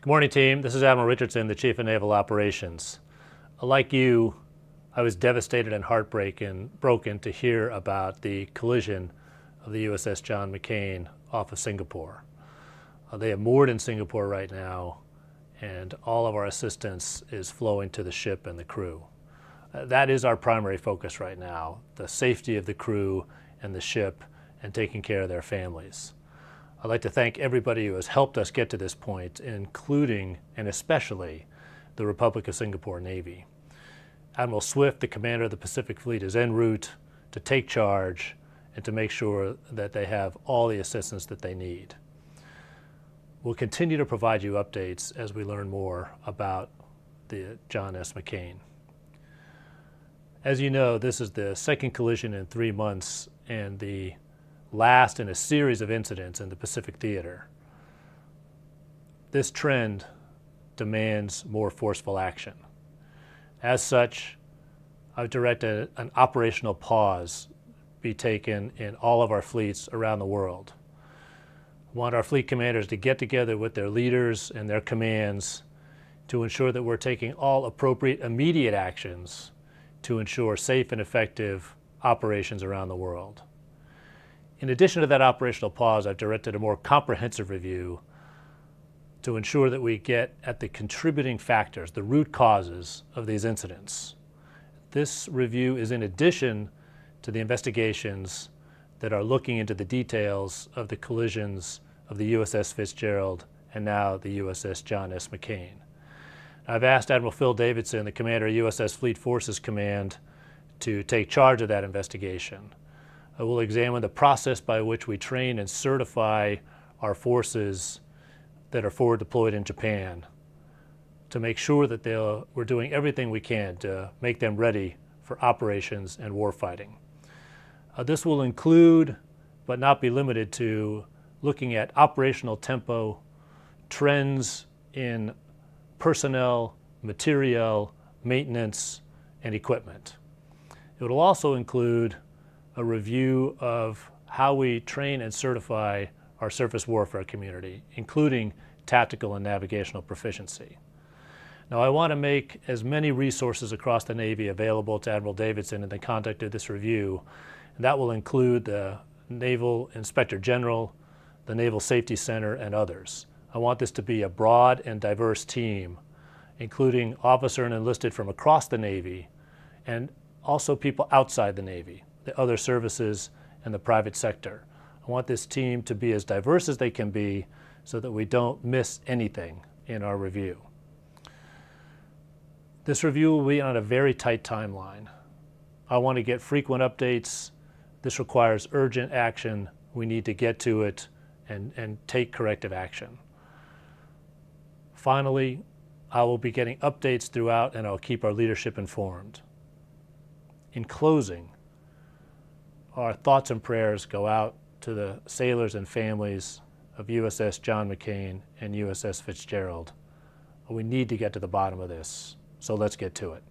Good morning, team. This is Admiral Richardson, the Chief of Naval Operations. Like you, I was devastated and broken to hear about the collision of the USS John McCain off of Singapore. They are moored in Singapore right now, and all of our assistance is flowing to the ship and the crew. That is our primary focus right now, the safety of the crew and the ship and taking care of their families. I'd like to thank everybody who has helped us get to this point, including and especially the Republic of Singapore Navy. Admiral Swift, the commander of the Pacific Fleet, is en route to take charge and to make sure that they have all the assistance that they need. We'll continue to provide you updates as we learn more about the John S. McCain. As you know, this is the second collision in 3 months and the last in a series of incidents in the Pacific Theater. This trend demands more forceful action. As such, I've directed an operational pause be taken in all of our fleets around the world. I want our fleet commanders to get together with their leaders and their commands to ensure that we're taking all appropriate immediate actions to ensure safe and effective operations around the world. In addition to that operational pause, I've directed a more comprehensive review to ensure that we get at the contributing factors, the root causes of these incidents. This review is in addition to the investigations that are looking into the details of the collisions of the USS Fitzgerald and now the USS John S. McCain. I've asked Admiral Phil Davidson, the commander of USS Fleet Forces Command, to take charge of that investigation. I will examine the process by which we train and certify our forces that are forward deployed in Japan to make sure that we're doing everything we can to make them ready for operations and warfighting. This will include, but not be limited to, looking at operational tempo, trends in personnel, materiel, maintenance, and equipment. It will also include a review of how we train and certify our surface warfare community, including tactical and navigational proficiency. Now, I want to make as many resources across the Navy available to Admiral Davidson in the conduct of this review, and that will include the Naval Inspector General, the Naval Safety Center, and others. I want this to be a broad and diverse team, including officer and enlisted from across the Navy, and also people outside the Navy, the other services, and the private sector. I want this team to be as diverse as they can be so that we don't miss anything in our review. This review will be on a very tight timeline. I want to get frequent updates. This requires urgent action. We need to get to it and take corrective action. Finally, I will be getting updates throughout, and I'll keep our leadership informed. In closing, our thoughts and prayers go out to the sailors and families of USS John McCain and USS Fitzgerald. We need to get to the bottom of this, so let's get to it.